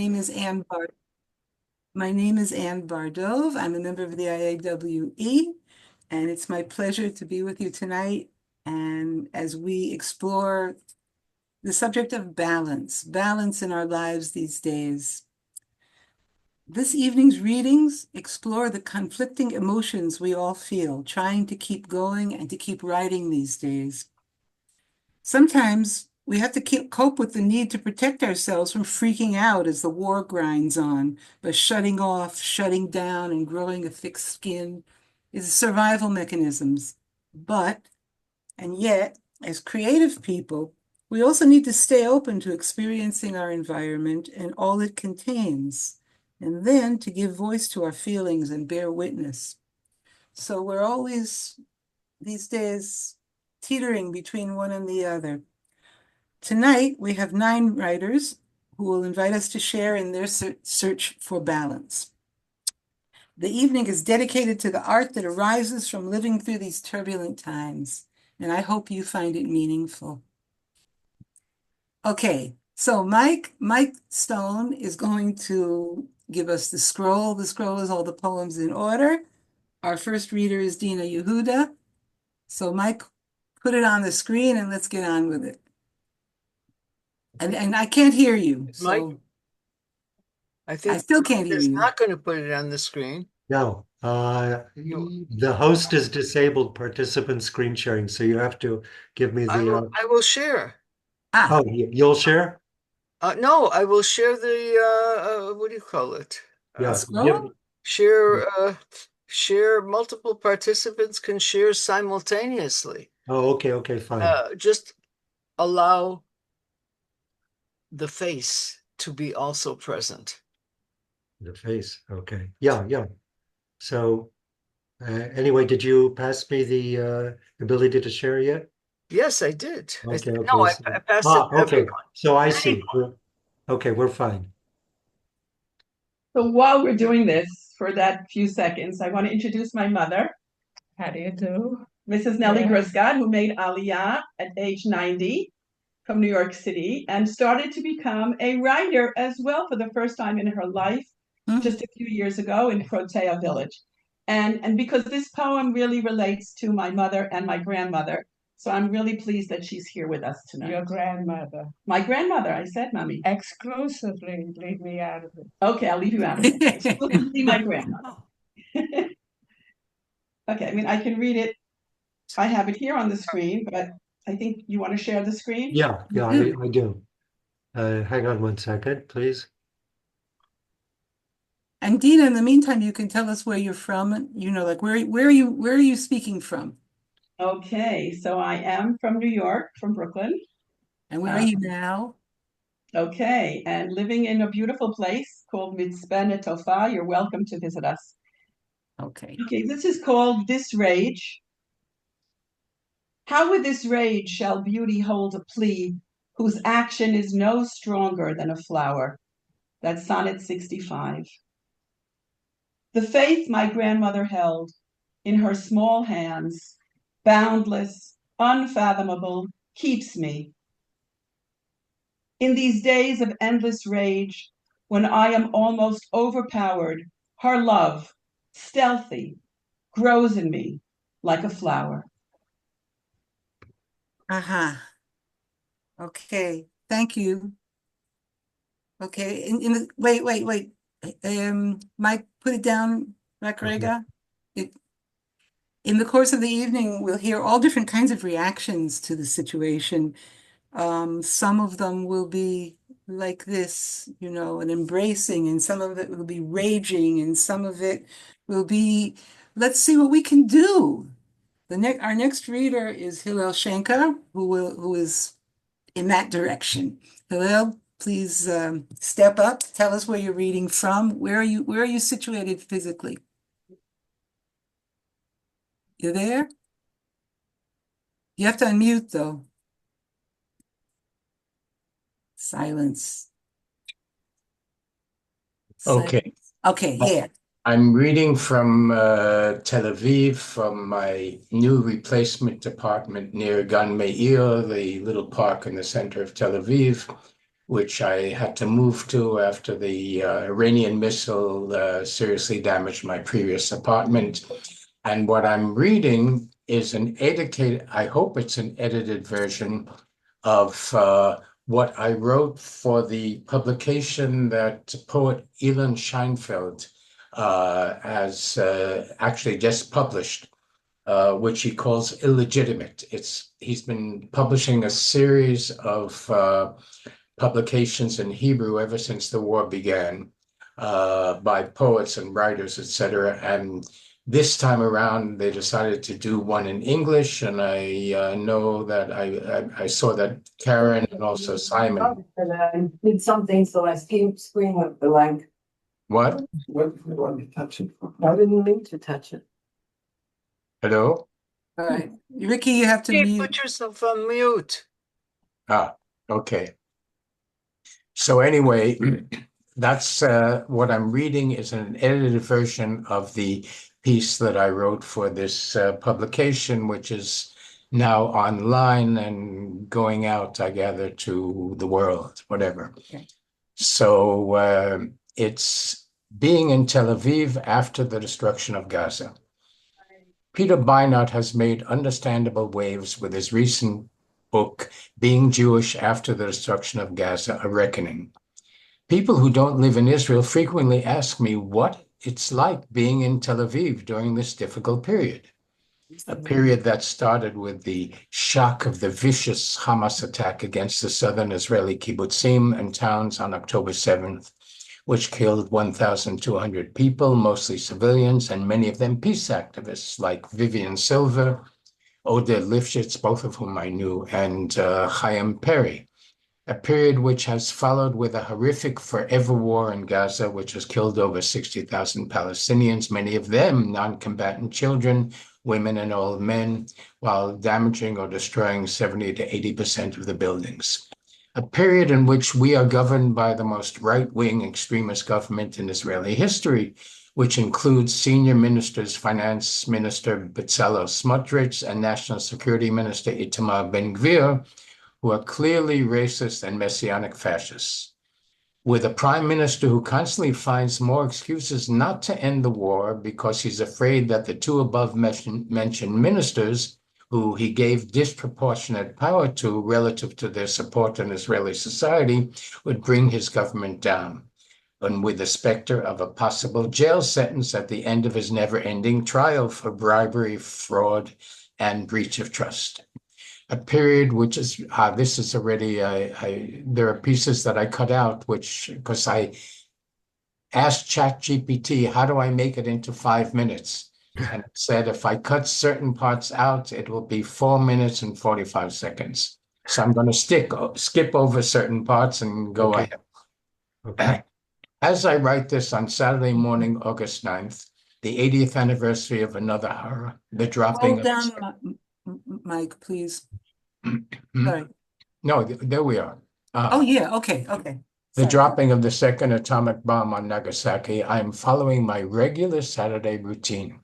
name is Ann Bard. My name is Ann Bardove. I'm a member of the IAWE, and it's my pleasure to be with you tonight. And as we explore the subject of balance in our lives these days. This evening's readings explore the conflicting emotions we all feel, trying to keep going and to keep writing these days. Sometimes we have to cope with the need to protect ourselves from freaking out as the war grinds on, by shutting off, shutting down, and growing a thick skin is survival mechanisms. And yet, as creative people, we also need to stay open to experiencing our environment and all it contains, and then to give voice to our feelings and bear witness. So we're always, these days, teetering between one and the other. Tonight, we have 9 writers who will invite us to share in their search for balance. The evening is dedicated to the art that arises from living through these turbulent times, and I hope you find it meaningful. Okay, so Mike Stone is going to give us the scroll. The scroll is all the poems in order. Our first reader is Dina Yehuda. So Mike, put it on the screen and let's get on with it. And I can't hear you, Mike, so I think I still can't hear it's you. not going to put it on the screen. No, the host has disabled participant screen sharing, so you have to give me the. I will share. Oh, you'll share? No, I will share the what do you call it? Yeah, Scroll? Share multiple participants can share simultaneously. Oh, okay, fine. Just allow the face to be also present. The face. Okay. Yeah. So anyway, did you pass me the ability to share yet? Yes, I did. Okay. No, I passed it to Okay. everyone. So I see. Okay, we're fine. So while we're doing this for that few seconds, I want to introduce my mother. How do you do? Mrs. Nellie Griscott, who made Aliyah at age 90 from New York City and started to become a writer as well for the first time in her life just a few years ago in Protea Village. And because this poem really relates to my mother and my grandmother, so I'm really pleased that she's here with us tonight. Your grandmother. My grandmother, I said, Mommy. Exclusively, leave me out of it. Okay, I'll leave you out of it. Exclusively my grandmother. Okay, I mean, I can read it. I have it here on the screen, but I think you want to share the screen? Yeah, I do. Hang on one second, please. And Dina, in the meantime, you can tell us where you're from. You know, like where are you speaking from? Okay, so I am from New York, from Brooklyn. And where are you now? Okay, and living in a beautiful place called Mitzpeh Netofa. You're welcome to visit us. Okay. Okay, this is called This Rage. How with this rage shall beauty hold a plea whose action is no stronger than a flower? That's Sonnet 65. The faith my grandmother held in her small hands, boundless, unfathomable, keeps me. In these days of endless rage, when I am almost overpowered, her love, stealthy, grows in me like a flower. Okay, thank you. Okay, wait. Mike, put it down, Rega. In the course of the evening, we'll hear all different kinds of reactions to the situation. Some of them will be like this, you know, an embracing, and some of it will be raging, and some of it will be, let's see what we can do. Our next reader is Hillel Shenker, who is in that direction. Hillel, please step up. Tell us where you're reading from. Where are you situated physically? You there? You have to unmute though. Silence. Okay. Okay, yeah. I'm reading from Tel Aviv, from my new replacement apartment near Gan Meir, the little park in the center of Tel Aviv, which I had to move to after the Iranian missile seriously damaged my previous apartment. And what I'm reading is I hope it's an edited version of what I wrote for the publication that poet Elon Scheinfeld has actually just published, which he calls illegitimate. He's been publishing a series of publications in Hebrew ever since the war began, by poets and writers, etc. And this time around, they decided to do one in English, and I know that I saw that Karen and also Simon. And I did something, so I screamed with the like. What? What let me touch it? I didn't mean to touch it. Hello? All right, Ricky, you have to Hey, mute. put yourself on mute. Ah, okay. So anyway, that's what I'm reading is an edited version of the piece that I wrote for this publication, which is now online and going out, I gather, to the world, whatever. Okay. So it's being in Tel Aviv after the destruction of Gaza. Peter Beinart has made understandable waves with his recent book, Being Jewish After the Destruction of Gaza, A Reckoning. People who don't live in Israel frequently ask me what it's like being in Tel Aviv during this difficult period, a period that started with the shock of the vicious Hamas attack against the southern Israeli kibbutzim and towns on October 7th, which killed 1,200 people, mostly civilians, and many of them peace activists like Vivian Silver, Oded Lifshitz, both of whom I knew, and Chaim Perry. A period which has followed with a horrific forever war in Gaza, which has killed over 60,000 Palestinians, many of them non-combatant children, women, and old men, while damaging or destroying 70 to 80% of the buildings. A period in which we are governed by the most right-wing extremist government in Israeli history, which includes senior ministers, Finance Minister Bezalel Smotrich and National Security Minister Itamar Ben-Gvir, who are clearly racist and messianic fascists, with a prime minister who constantly finds more excuses not to end the war because he's afraid that the two above mentioned ministers, who he gave disproportionate power to relative to their support in Israeli society, would bring his government down, and with the specter of a possible jail sentence at the end of his never-ending trial for bribery, fraud, and breach of trust. A period which is, this is already, there are pieces that I cut out, because I asked ChatGPT, how do I make it into 5 minutes? And it said, if I cut certain parts out, it will be 4 minutes and 45 seconds. So I'm going to skip over certain parts and go Okay. ahead. Okay. As I write this on Saturday morning, August 9th, the 80th anniversary of another horror, the dropping Hold down, Mike, please. Sorry. No, there we are. Oh, yeah, okay. The Sorry. dropping of the second atomic bomb on Nagasaki, I am following my regular Saturday routine.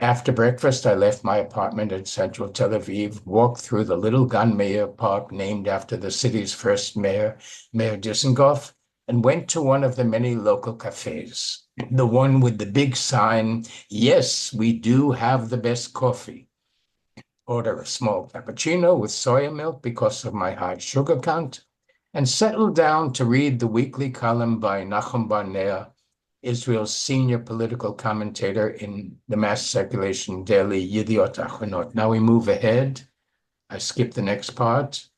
After breakfast, I left my apartment in central Tel Aviv, walked through the Little Gan Meir Park, named after the city's first mayor, Mayor Dizengoff, and went to one of the many local cafes. The one with the big sign, yes, we do have the best coffee. Order a small cappuccino with soya milk because of my high sugar count, and settled down to read the weekly column by Nachum Barnea, Israel's senior political commentator in the mass circulation daily Yediot Achronot. Now we move ahead. I skip the next part.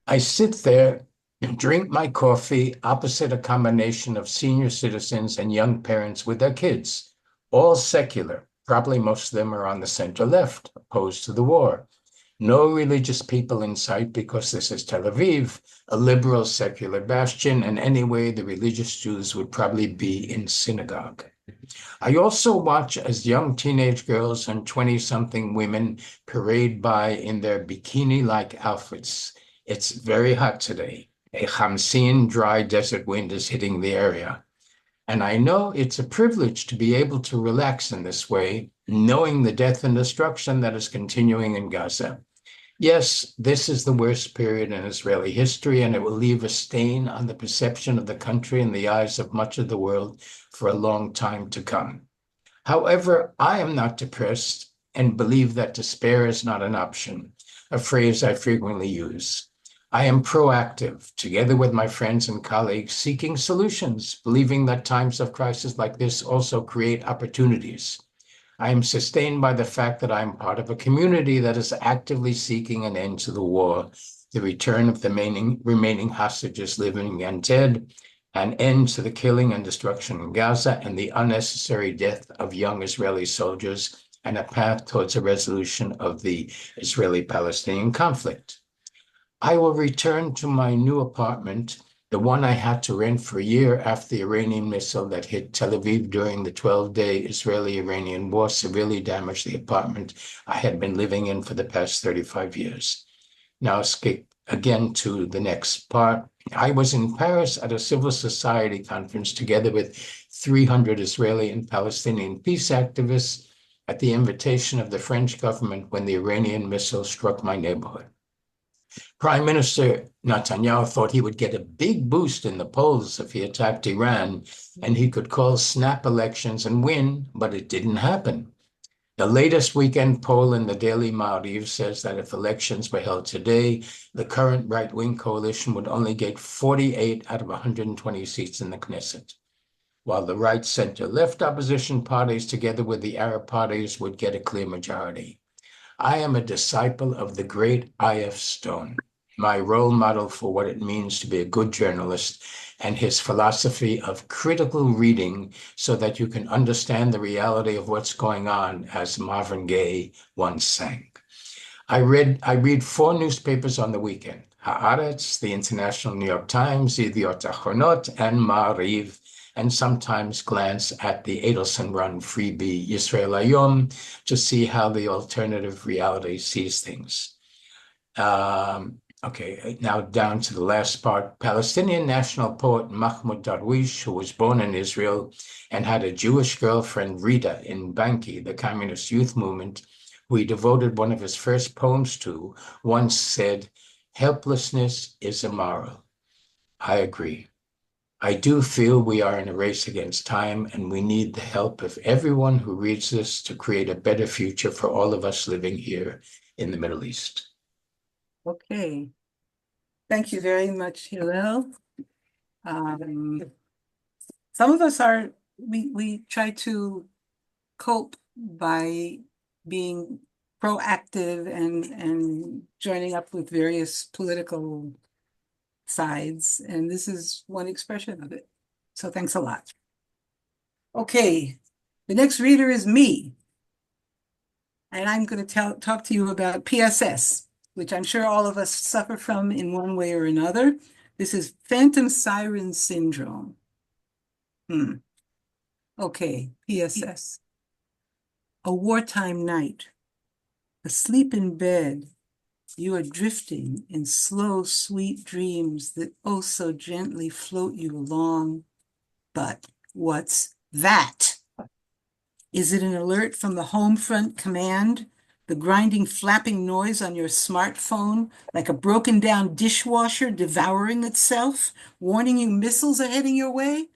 I sit there and drink my coffee opposite a combination of senior citizens and young parents with their kids, all secular. Probably most of them are on the center left, opposed to the war. No religious people in sight because this is Tel Aviv, a liberal secular bastion, and anyway, the religious Jews would probably be in synagogue. I also watch as young teenage girls and 20-something women parade by in their bikini-like outfits. It's very hot today. A Hamsin dry desert wind is hitting the area. And I know it's a privilege to be able to relax in this way, knowing the death and destruction that is continuing in Gaza. Yes, this is the worst period in Israeli history, and it will leave a stain on the perception of the country in the eyes of much of the world for a long time to come. However, I am not depressed and believe that despair is not an option, a phrase I frequently use. I am proactive, together with my friends and colleagues, seeking solutions, believing that times of crisis like this also create opportunities. I am sustained by the fact that I am part of a community that is actively seeking an end to the war, the return of the remaining hostages living and dead, an end to the killing and destruction in Gaza, and the unnecessary death of young Israeli soldiers, and a path towards a resolution of the Israeli-Palestinian conflict. I will return to my new apartment, the one I had to rent for a year after the Iranian missile that hit Tel Aviv during the 12-day Israeli-Iranian war severely damaged the apartment I had been living in for the past 35 years. Now skip again to the next part. I was in Paris at a civil society conference together with 300 Israeli and Palestinian peace activists at the invitation of the French government when the Iranian missile struck my neighborhood. Prime Minister Netanyahu thought he would get a big boost in the polls if he attacked Iran, and he could call snap elections and win, but it didn't happen. The latest weekend poll in the Daily Ma'ariv says that if elections were held today, the current right-wing coalition would only get 48 out of 120 seats in the Knesset, while the right, center, left opposition parties, together with the Arab parties, would get a clear majority. I am a disciple of the great I.F. Stone, my role model for what it means to be a good journalist, and his philosophy of critical reading so that you can understand the reality of what's going on, as Marvin Gaye once sang. I read 4 newspapers on the weekend: Haaretz, the International New York Times, Yediot Achronot, and Ma'ariv, and sometimes glance at the Adelson-run freebie Yisrael Hayom to see how the alternative reality sees things. Okay, now down to the last part. Palestinian national poet Mahmoud Darwish, who was born in Israel and had a Jewish girlfriend, Rita, in Banki, the communist youth movement, who he devoted one of his first poems to, once said, "Helplessness is immoral." I agree. I do feel we are in a race against time, and we need the help of everyone who reads this to create a better future for all of us living here in the Middle East. Okay. Thank you very much, Hillel. Some of us we try to cope by being proactive and joining up with various political sides, and this is one expression of it. So thanks a lot. Okay, the next reader is me. And I'm going to talk to you about PSS, which I'm sure all of us suffer from in one way or another. This is phantom siren syndrome. Okay, PSS. A wartime night. Asleep in bed, you are drifting in slow, sweet dreams that oh so gently float you along. But what's that? Is it an alert from the home front command? The grinding, flapping noise on your smartphone, like a broken down dishwasher devouring itself, warning you missiles are heading your way?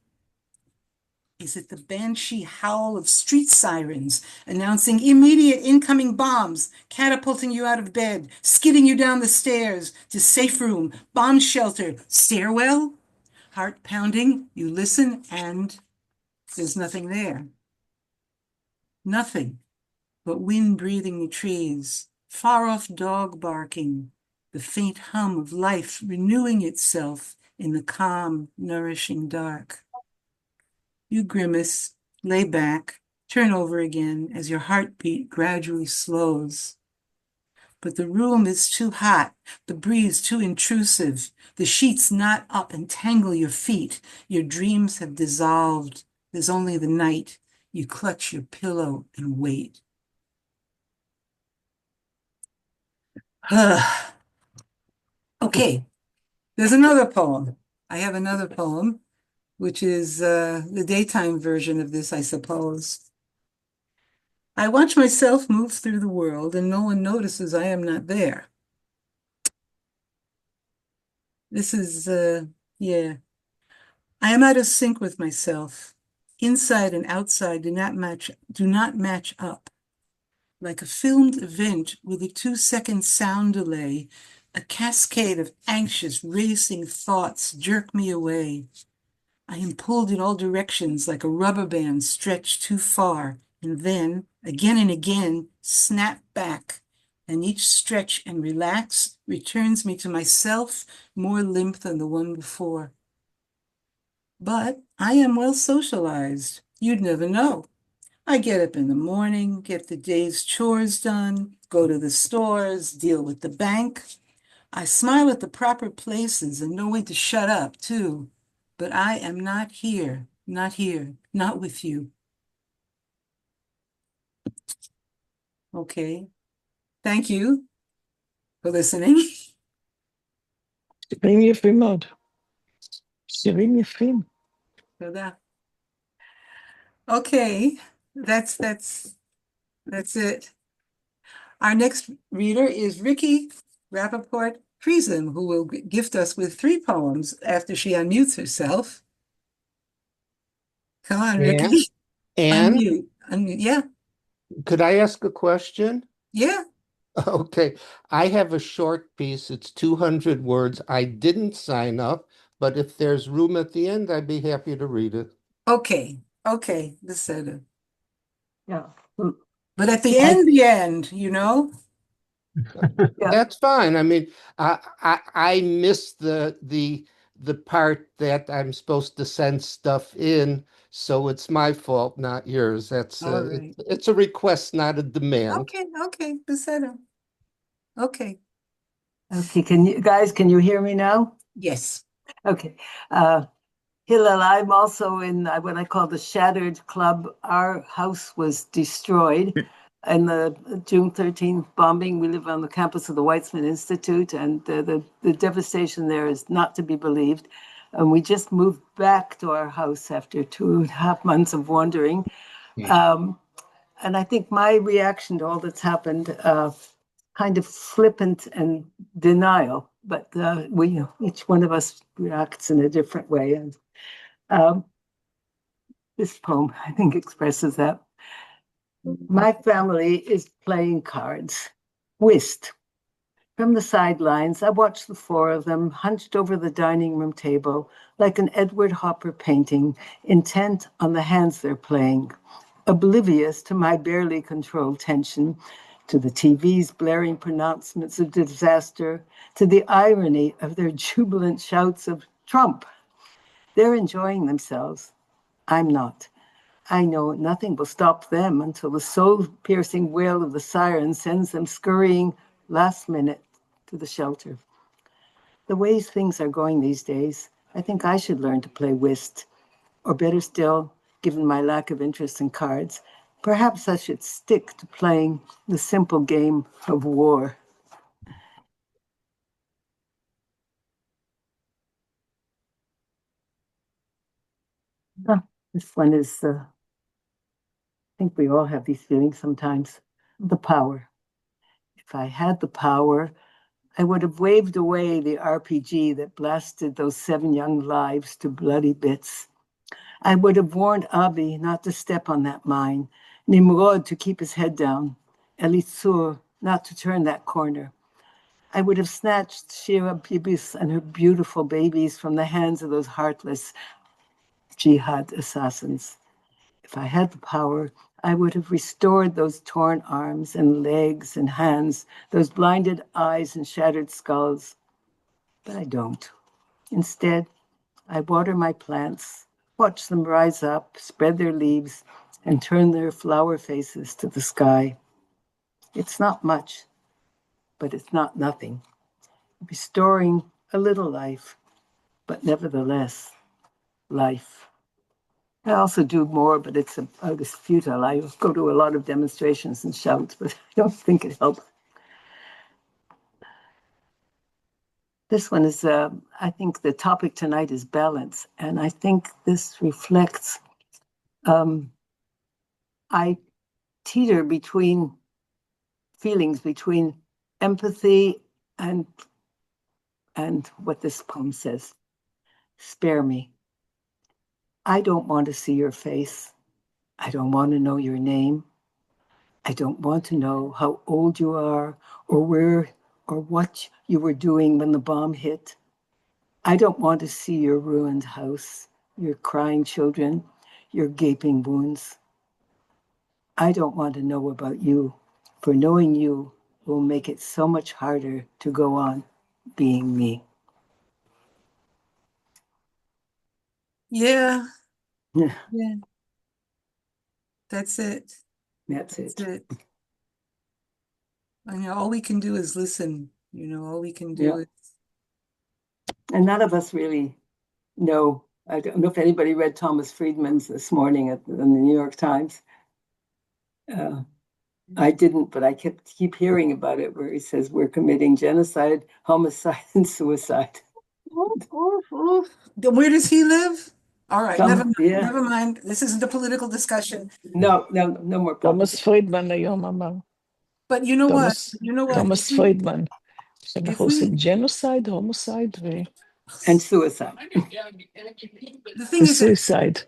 Is it the banshee howl of street sirens announcing immediate incoming bombs, catapulting you out of bed, skidding you down the stairs to safe room, bomb shelter, stairwell? Heart pounding, you listen, and there's nothing there. Nothing but wind breathing the trees, far off dog barking, the faint hum of life renewing itself in the calm, nourishing dark. You grimace, lay back, turn over again as your heartbeat gradually slows. But the room is too hot, the breeze too intrusive, the sheets knot up and tangle your feet. Your dreams have dissolved. There's only the night. You clutch your pillow and wait. Okay, there's another poem. I have another poem, which is the daytime version of this, I suppose. I watch myself move through the world, and no one notices I am not there. This is, yeah. I am out of sync with myself. Inside and outside do not match up. Like a filmed event with a 2-second sound delay, a cascade of anxious, racing thoughts jerk me away. I am pulled in all directions like a rubber band stretched too far, and then, again and again, snap back. And each stretch and relax returns me to myself more limp than the one before. But I am well socialized. You'd never know. I get up in the morning, get the day's chores done, go to the stores, deal with the bank. I smile at the proper places and know when to shut up, too. But I am not here, not with you. Okay. Thank you for listening. שירים יפים מאוד. שירים יפים. תודה. Okay, that's it. Our next reader is Ricky Rappaport Friesen, who will gift us with 3 poems after she unmutes herself. Come on, Ricky. And Unmute. Yeah, could I ask a question? yeah. Okay, I have a short piece. It's 200 words. I didn't sign up, but if there's room at the end, I'd be happy to read it. Okay, בסדר. Yeah. But at the end, you know? Yeah. That's fine. I mean, I missed the part that I'm supposed to send stuff in, so it's my fault, not yours. That's All right. it's a request, not a demand. Okay, בסדר. Okay, Okay, can you hear me now? yes. Okay. Hillel, I'm also in what I call the Shattered Club. Our house was destroyed in the June 13th bombing. We live on the campus of the Weizmann Institute, and the devastation there is not to be believed. And we just moved back to our house after 2.5 months of wandering. And I think my reaction to all that's happened, kind of flippant and denial, but each one of us reacts in a different way. And this poem, I think, expresses that. My family is playing cards, whist. From the sidelines, I watch the 4 of them hunched over the dining room table like an Edward Hopper painting, intent on the hands they're playing, oblivious to my barely controlled tension, to the TV's blaring pronouncements of disaster, to the irony of their jubilant shouts of Trump. They're enjoying themselves. I'm not. I know nothing will stop them until the soul-piercing wail of the siren sends them scurrying last minute to the shelter. The ways things are going these days, I think I should learn to play whist. Or better still, given my lack of interest in cards, perhaps I should stick to playing the simple game of war. This one is, I think we all have these feelings sometimes. The power. If I had the power, I would have waved away the RPG that blasted those 7 young lives to bloody bits. I would have warned Abi not to step on that mine, Nimrod to keep his head down, Elitsur not to turn that corner. I would have snatched Shira Bibis and her beautiful babies from the hands of those heartless jihad assassins. If I had the power, I would have restored those torn arms and legs and hands, those blinded eyes and shattered skulls. But I don't. Instead, I water my plants, watch them rise up, spread their leaves, and turn their flower faces to the sky. It's not much, but it's not nothing. Restoring a little life, but nevertheless, life. I also do more, but it's futile. I go to a lot of demonstrations and shout, but I don't think it helps. This one is, I think the topic tonight is balance. And I think this reflects, I teeter between feelings, between empathy and and what this poem says. Spare me. I don't want to see your face. I don't want to know your name. I don't want to know how old you are or where or what you were doing when the bomb hit. I don't want to see your ruined house, your crying children, your gaping wounds. I don't want to know about you, for knowing you will make it so much harder to go on being me. Yeah, Yeah, yeah, that's it. that's That's it. it. I know all we can do is listen. All we can do Yeah. is. And none of us really know. I don't know if anybody read Thomas Friedman's this morning in the New York Times. I didn't, but I keep hearing about it where he says we're committing genocide, homicide, and suicide. Where does he live? All right, never mind. Yeah. Never mind. This isn't a political discussion. No more תומאס politics. פרידמן היום אמר, But you know what? תומאס You know what? תומאס פרידמן, If שאנחנו we, עושים ג'נוסייד, הומוסייד And suicide. the thing is that וסויסייד,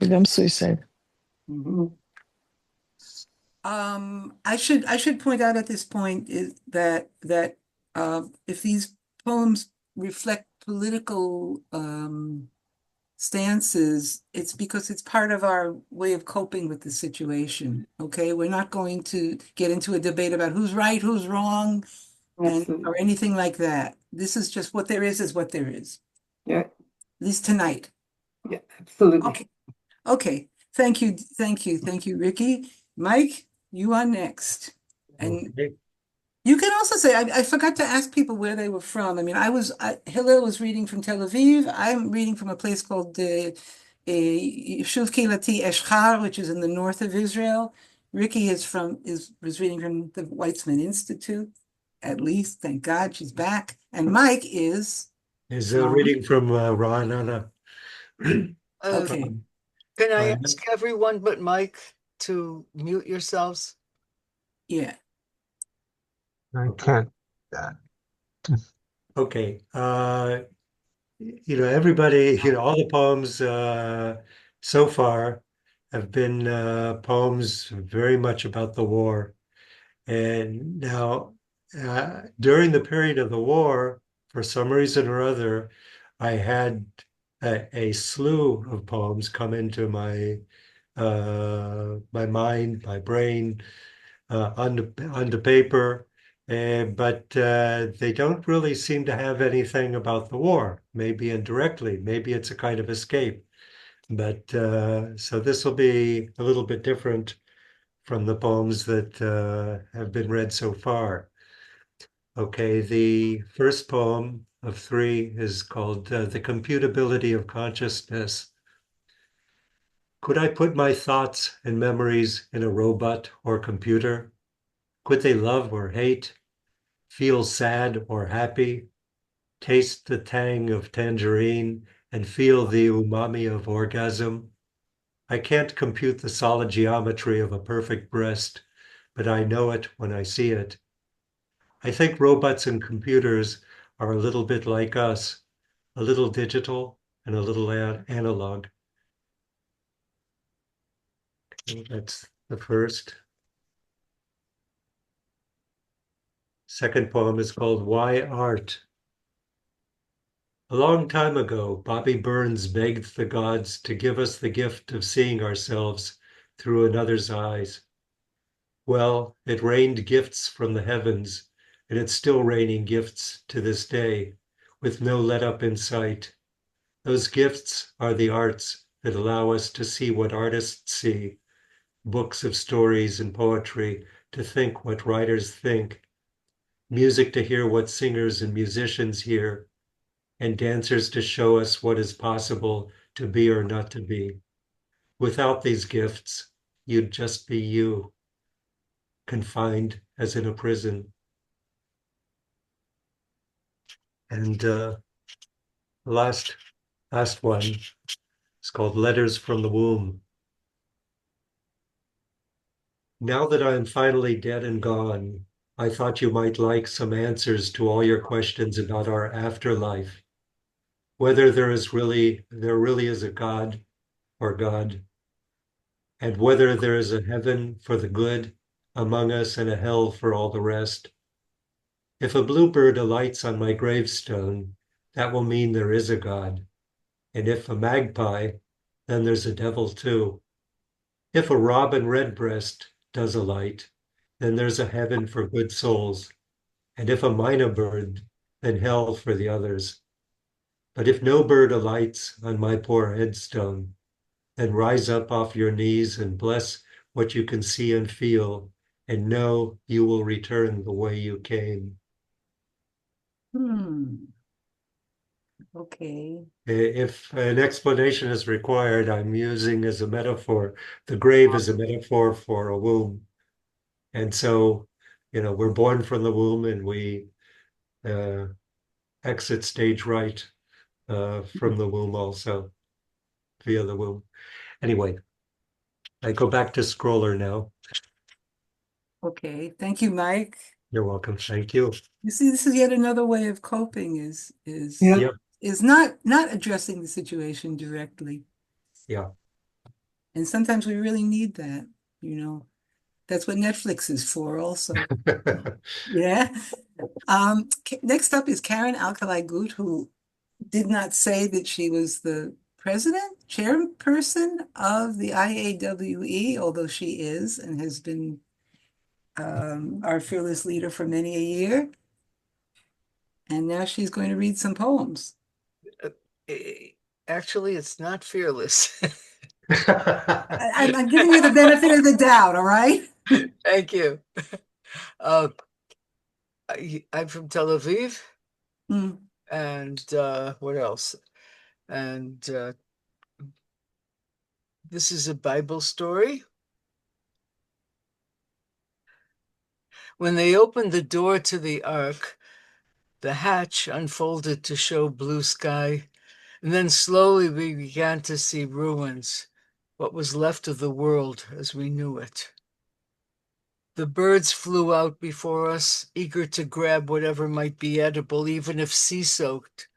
וגם סויסייד. Mhm. I should point out at this point is that if these poems reflect political stances, it's because it's part of our way of coping with the situation. Okay, we're not going to get into a debate about who's right, who's wrong, or anything like that. This is just what there is what there is. Yeah. At least tonight. Yeah, absolutely. Okay. Okay. Thank you, Ricky. Mike, you are next. And Okay. you can also say, I forgot to ask people where they were from. I mean, Hillel was reading from Tel Aviv. I'm reading from a place called Yishuv Kilati Eshchar, which is in the north of Israel. Ricky was reading from the Weizmann Institute, at least. Thank God she's back. And Mike is Reading from Ra'anana. okay. Can I Fine. ask everyone but Mike to mute yourselves? Yeah. I can't. Okay. Everybody, all the poems so far have been poems very much about the war. And now, during the period of the war, for some reason or other, I had a slew of poems come into my mind, my brain, onto paper. But they don't really seem to have anything about the war, maybe indirectly, maybe it's a kind of escape. But so this will be a little bit different from the poems that have been read so far. Okay, the first poem of three is called The Computability of Consciousness. Could I put my thoughts and memories in a robot or computer? Could they love or hate, feel sad or happy, taste the tang of tangerine, and feel the umami of orgasm? I can't compute the solid geometry of a perfect breast, but I know it when I see it. I think robots and computers are a little bit like us, a little digital and a little analog. Okay, that's the first. Second poem is called Why Art? A long time ago, Bobby Burns begged the gods to give us the gift of seeing ourselves through another's eyes. Well, it rained gifts from the heavens, and it's still raining gifts to this day, with no let up in sight. Those gifts are the arts that allow us to see what artists see, books of stories and poetry to think what writers think, music to hear what singers and musicians hear, and dancers to show us what is possible to be or not to be. Without these gifts, you'd just be you, confined as in a prison. And last one is called Letters from the Womb. Now that I am finally dead and gone, I thought you might like some answers to all your questions about our afterlife, whether there really is a God or God, and whether there is a heaven for the good among us and a hell for all the rest. If a bluebird alights on my gravestone, that will mean there is a God. And if a magpie, then there's a devil too. If a robin redbreast does alight, then there's a heaven for good souls. And if a mynah bird, then hell for the others. But if no bird alights on my poor headstone, then rise up off your knees and bless what you can see and feel, and know you will return the way you came. Okay. If an explanation is required, I'm using as a metaphor, the grave is a metaphor for a womb. And so, we're born from the womb and we exit stage right from the womb also, via the womb. Anyway, I go back to Scroller now. Okay. Thank you, Mike. You're welcome. Thank you. You see, this is yet another way of coping Yeah. Yep. is not addressing the situation directly. Yeah. And sometimes we really need that, you know. That's what Netflix is for also. Yeah. Next up is Karen Alkalay-Gut, who did not say that she was the chairperson of the IAWE, although she is and has been our fearless leader for many a year. And now she's going to read some poems. Actually, it's not fearless. I'm giving you the benefit of the doubt, all right? Thank you. I'm from Tel Aviv, Mm. and what else? And this is a Bible story. When they opened the door to the ark, the hatch unfolded to show blue sky, and then slowly we began to see ruins, what was left of the world as we knew it. The birds flew out before us, eager to grab whatever might be edible, even if sea-soaked,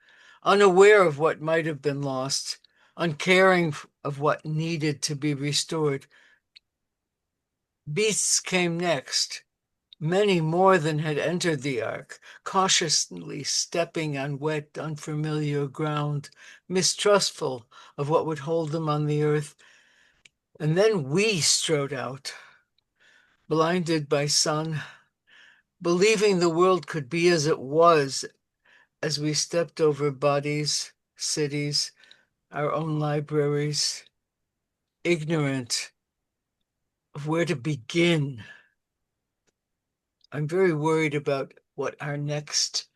unaware of what might have been lost, uncaring of what needed to be restored. Beasts came next, many more than had entered the ark, cautiously stepping on wet, unfamiliar ground, mistrustful of what would hold them on the earth. And then we strode out, blinded by sun, believing the world could be as it was as we stepped over bodies, cities, our own libraries, ignorant of where to begin. I'm very worried about what our next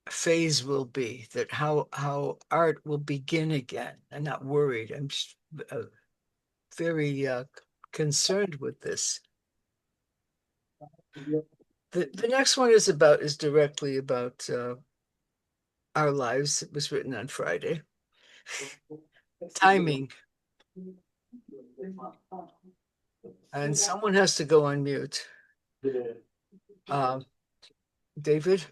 phase will be, that how art will begin again. I'm not worried. I'm just very concerned with this. The next one is directly about our lives. It was written on Friday. Timing. And someone has to go on mute. David?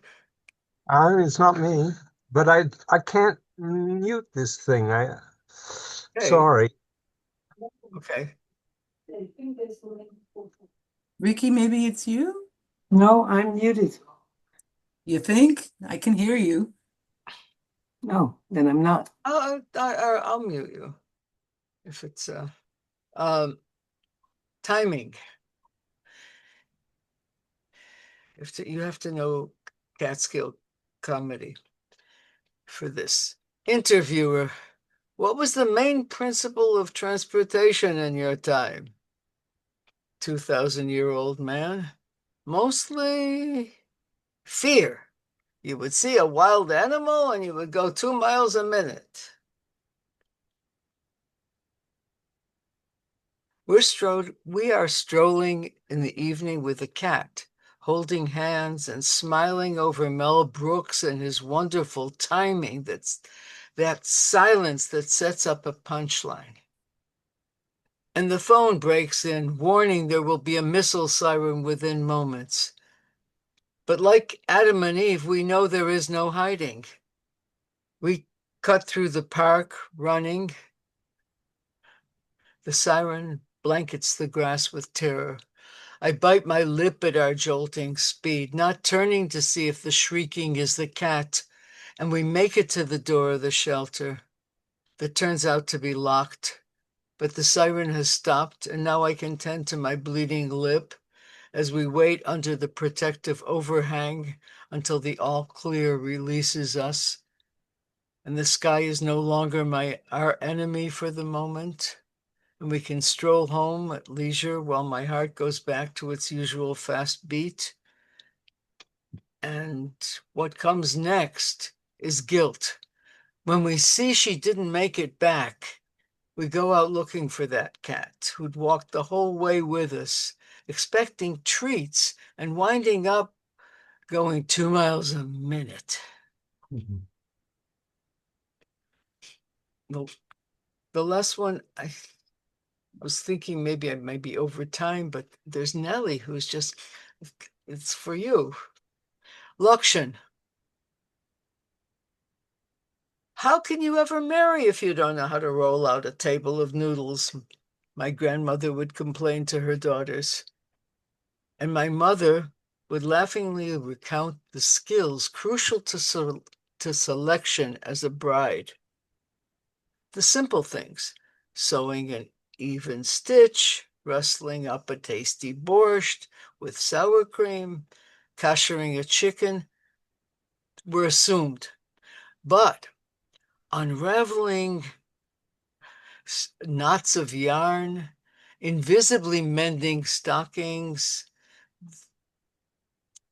It's not me, but I can't mute this thing. Hey. Sorry. Okay. Ricky, maybe it's you? No, I'm muted. You think? I can hear you. No, then I'm not. I'll mute you if it's timing. You have to know Catskill comedy for this. Interviewer, what was the main principle of transportation in your time? 2,000-year-old man. Mostly fear. You would see a wild animal and you would go 2 miles a minute. We are strolling in the evening with a cat, holding hands and smiling over Mel Brooks and his wonderful timing. That silence that sets up a punchline. And the phone breaks in, warning there will be a missile siren within moments. But like Adam and Eve, we know there is no hiding. We cut through the park running. The siren blankets the grass with terror. I bite my lip at our jolting speed, not turning to see if the shrieking is the cat, and we make it to the door of the shelter that turns out to be locked. But the siren has stopped, and now I can tend to my bleeding lip as we wait under the protective overhang until the all clear releases us, and the sky is no longer our enemy for the moment, and we can stroll home at leisure while my heart goes back to its usual fast beat. And what comes next is guilt. When we see she didn't make it back, we go out looking for that cat who'd walked the whole way with us, expecting treats and winding up going 2 miles a minute. Mhm. The last one, I was thinking maybe I might be over time, but there's Nellie who's just, it's for you. Lakshan, how can you ever marry if you don't know how to roll out a table of noodles? My grandmother would complain to her daughters. And my mother would laughingly recount the skills crucial to selection as a bride. The simple things, sewing an even stitch, rustling up a tasty borscht with sour cream, kashering a chicken, were assumed. But unraveling knots of yarn, invisibly mending stockings,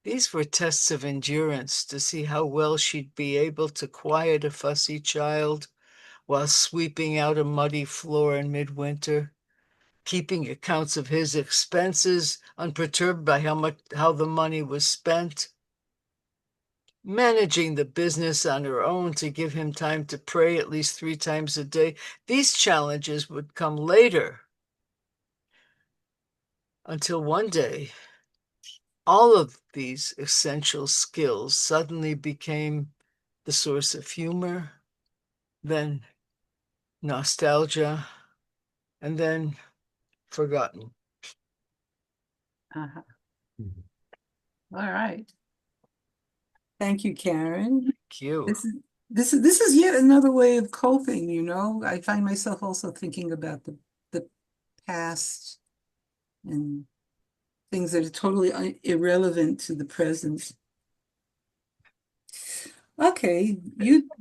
these were tests of endurance to see how well she'd be able to quiet a fussy child while sweeping out a muddy floor in midwinter, keeping accounts of his expenses unperturbed by how the money was spent, managing the business on her own to give him time to pray at least 3 times a day. These challenges would come later, until one day, all of these essential skills suddenly became the source of humor, then nostalgia, and then forgotten. Uh-huh. Mhm. All right. Thank you, Karen. Cute. This is yet another way of coping, you know. I find myself also thinking about the past and things that are totally irrelevant to the present. Okay,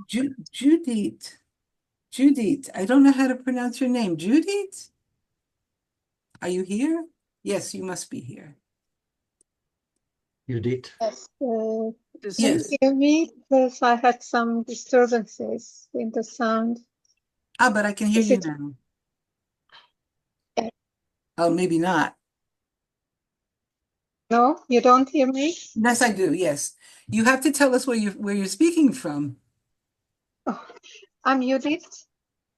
Judith. Judith, I don't know how to pronounce your name. Judith? Are you here? Yes, you must be here. Judith? Yes. Does Can you Yes. hear me? Because I had some disturbances in the sound. Ah, but I can hear Is you it? now. Yeah. Oh, maybe not. No, you don't hear me? Yes, I do. Yes. You have to tell us where you're speaking from. Oh, I'm Judith,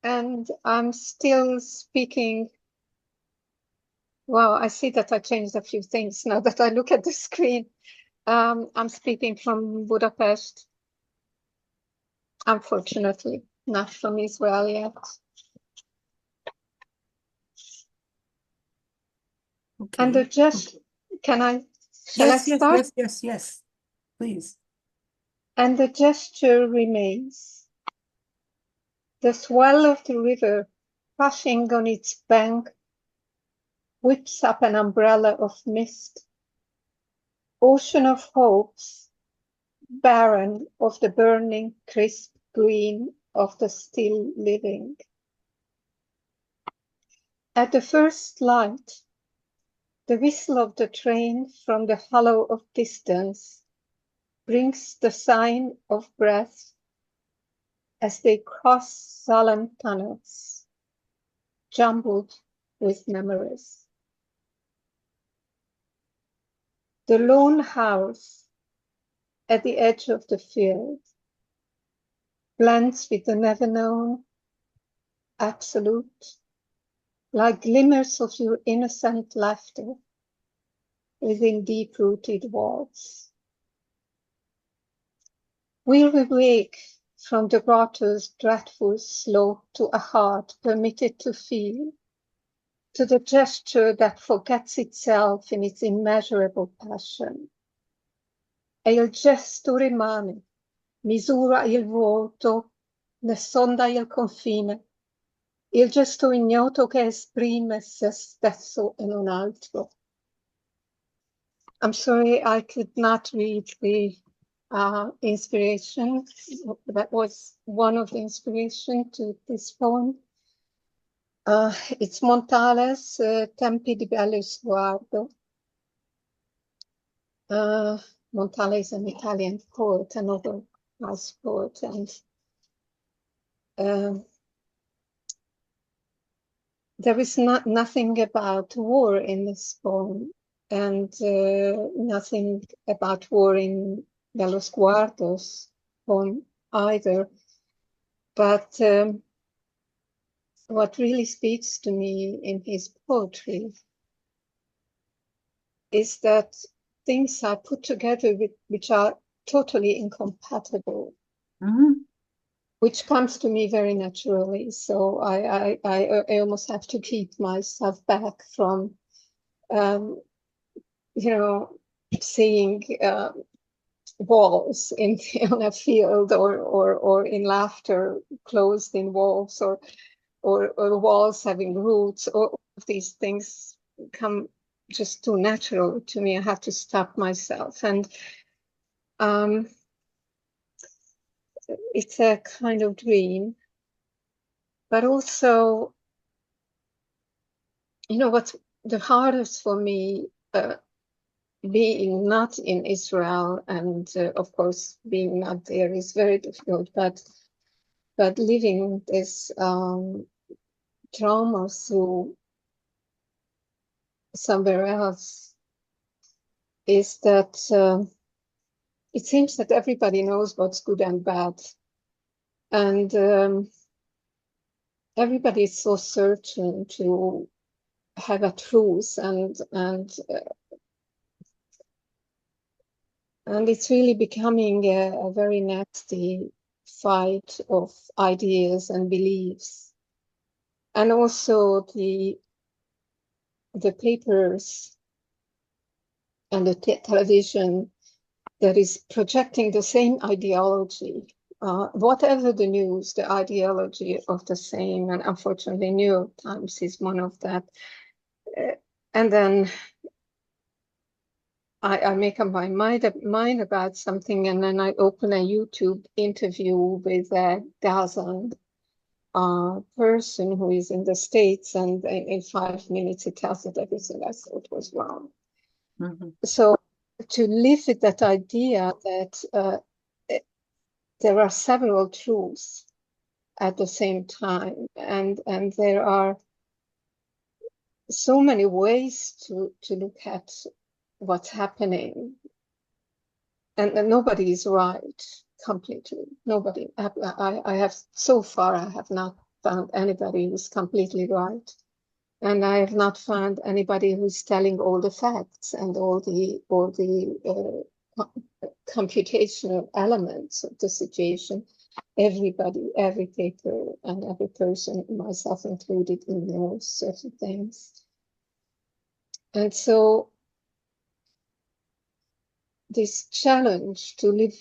and I'm still speaking. Wow, I see that I changed a few things now that I look at the screen. I'm speaking from Budapest, unfortunately, not from Israel yet. Okay. And shall I Yes, yes, start? yes, yes, yes. Please. And the gesture remains. The swell of the river, crashing on its bank, whips up an umbrella of mist. Ocean of hopes, barren of the burning, crisp green of the still living. At the first light, the whistle of the train from the hollow of distance brings the sign of breath as they cross solemn tunnels, jumbled with memories. The lone house at the edge of the field blends with the never known, absolute, like glimmers of your innocent laughter within deep-rooted walls. Will we wake from the grotto's dreadful slope to a heart permitted to feel, to the gesture that forgets itself in its immeasurable passion? E il gesto rimane, misura il vuoto, ne sonda il confine, il gesto ignoto che esprime se stesso e non altro. I'm sorry I could not read the inspiration. That was one of the inspiration to this poem. It's Montale's Tempi di bello sguardo. Montale is an Italian poet, another house poet, and there is nothing about war in this poem, and nothing about war in Bello Sguardo's poem either. But what really speaks to me in his poetry is that things are put together which are totally incompatible, which comes to me very naturally. So I almost have to keep myself back from, seeing walls in a field or in laughter closed in walls or walls having roots. All of these things come just too natural to me. I have to stop myself, and it's a kind of dream. But also, what's the hardest for me, being not in Israel, and of course being not there is very difficult, but living this trauma through somewhere else is that it seems that everybody knows what's good and bad, and everybody is so certain to have a truth, and it's really becoming a very nasty fight of ideas and beliefs. And also the papers and the television that is projecting the same ideology, whatever the news, the ideology of the same. And unfortunately, New York Times is one of that. And then I make up my mind about something, and then I open a YouTube interview with a Gazan person who is in the States, and in 5 minutes it tells that everything I thought was wrong. So to live with that idea that there are several truths at the same time, and there are so many ways to look at what's happening, and nobody is right completely. Nobody. I have so far I have not found anybody who's completely right, and I have not found anybody who's telling all the facts and all the computational elements of the situation. Everybody, every paper, and every person, myself included, knows certain things, and so this challenge to live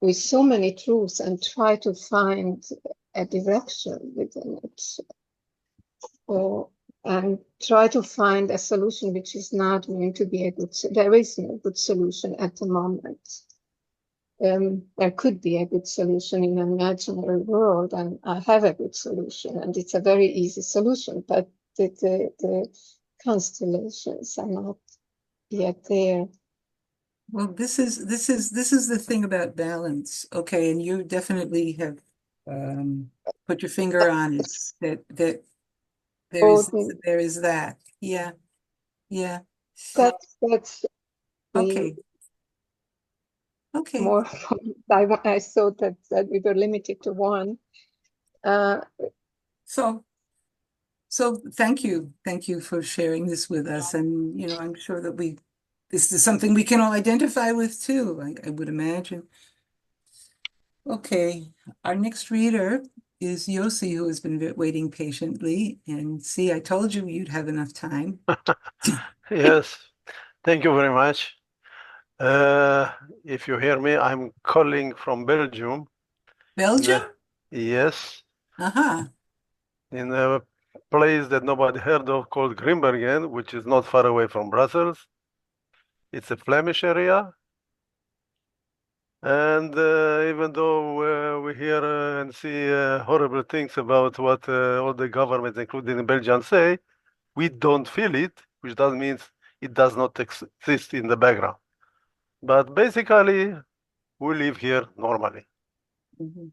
with so many truths and try to find a direction within it, and try to find a solution which is not going to be a good. There is no good solution at the moment. There could be a good solution in an imaginary world, and I have a good solution, and it's a very easy solution, but the constellations are not yet there. Well, this is the thing about balance, okay, and you definitely have put your finger on it. That there is that, yeah. That's Okay. more. I thought that we were limited to one. So thank you for sharing this with us, and I'm sure that we this is something we can all identify with too, I would imagine. Okay, our next reader is Yossi, who has been waiting patiently. And see, I told you you'd have enough time. Yes, thank you very much. If you hear me, I'm calling from Belgium. Belgium? Yes, Uh-huh. in a place that nobody heard of called Grimbergen, which is not far away from Brussels. It's a Flemish area. And even though we hear and see horrible things about what all the governments, including in Belgium, say, we don't feel it, which doesn't mean it does not exist in the background. But basically, we live here normally. Mhm.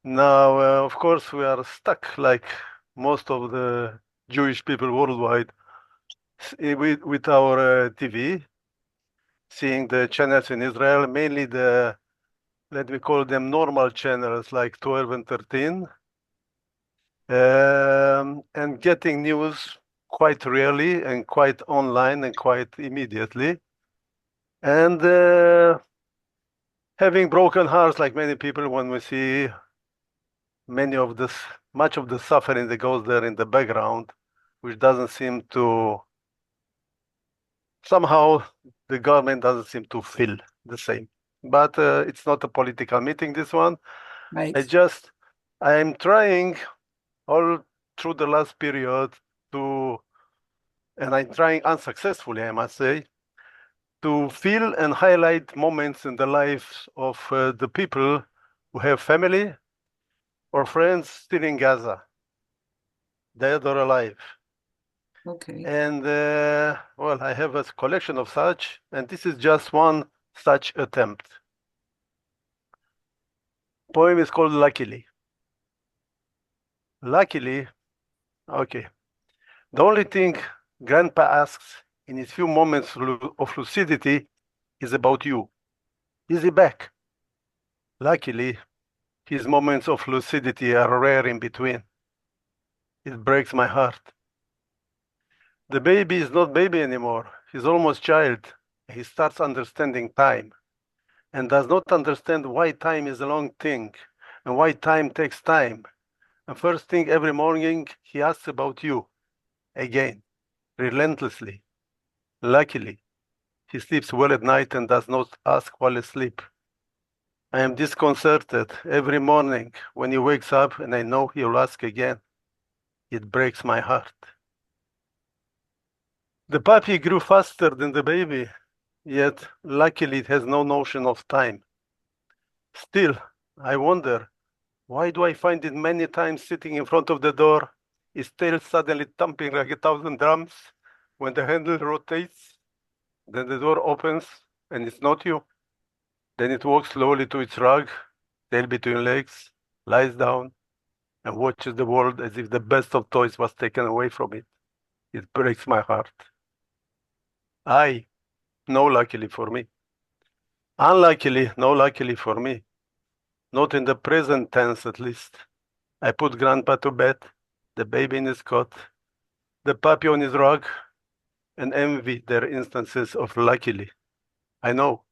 Now, of course, we are stuck like most of the Jewish people worldwide with our TV, seeing the channels in Israel, mainly the, let me call them normal channels like 12 and 13, and getting news quite rarely and quite online and quite immediately. And having broken hearts like many people when we see much of the suffering that goes there in the background, which doesn't seem to, somehow the government doesn't seem to feel the same. But it's not a political meeting, this one. Right. I'm trying all through the last period to, and I'm trying unsuccessfully, I must say, to feel and highlight moments in the lives of the people who have family or friends still in Gaza, dead or alive. Okay. And well, I have a collection of such, and this is just one such attempt. Poem is called Luckily. Luckily, okay. The only thing Grandpa asks in his few moments of lucidity is about you. Is he back? Luckily, his moments of lucidity are rare in between. It breaks my heart. The baby is not baby anymore. He's almost child. He starts understanding time and does not understand why time is a long thing and why time takes time. And first thing every morning, he asks about you again, relentlessly. Luckily, he sleeps well at night and does not ask while asleep. I am disconcerted every morning when he wakes up and I know he'll ask again. It breaks my heart. The puppy grew faster than the baby, yet luckily it has no notion of time. Still, I wonder, why do I find it many times sitting in front of the door, his tail suddenly thumping like 1,000 drums when the handle rotates? Then the door opens and it's not you. Then it walks slowly to its rug, tail between legs, lies down, and watches the world as if the best of toys was taken away from it. It breaks my heart. No luckily for me. Unluckily, no luckily for me. Not in the present tense, at least. I put Grandpa to bed, the baby in his cot, the puppy on his rug, and envy their instances of luckily. I know,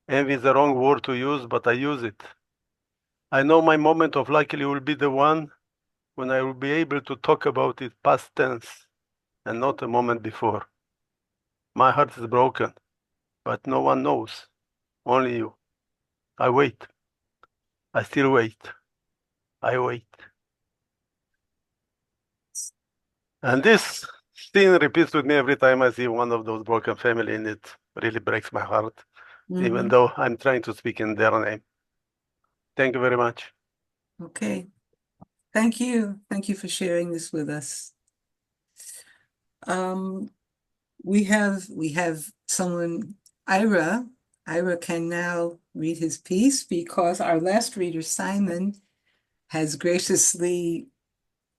envy is the wrong word to use, but I use it. I know my moment of luckily will be the one when I will be able to talk about it past tense and not a moment before. My heart is broken, but no one knows, only you. I wait. I still wait. I wait. And this scene repeats with me every time I see one of those broken family, and it really breaks my heart, even Mhm. though I'm trying to speak in their name. Thank you very much. Okay. Thank you. Thank you for sharing this with us. We have someone, Ira. Ira can now read his piece because our last reader, Simon, has graciously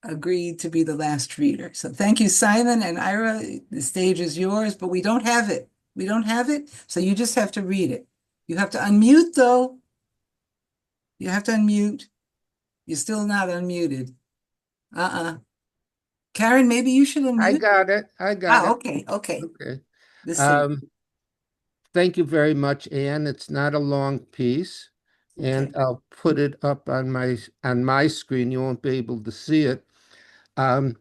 agreed to be the last reader. So thank you, Simon and Ira. The stage is yours, but we don't have it. We don't have it, so you just have to read it. You have to unmute, though. You have to unmute. You're still not unmuted. Karen, maybe you should I unmute. got it. I got it. Okay. Okay. This thing. thank you very much, Anne. It's not a long piece, and Okay. I'll put it up on my screen. You won't be able to see it. I'm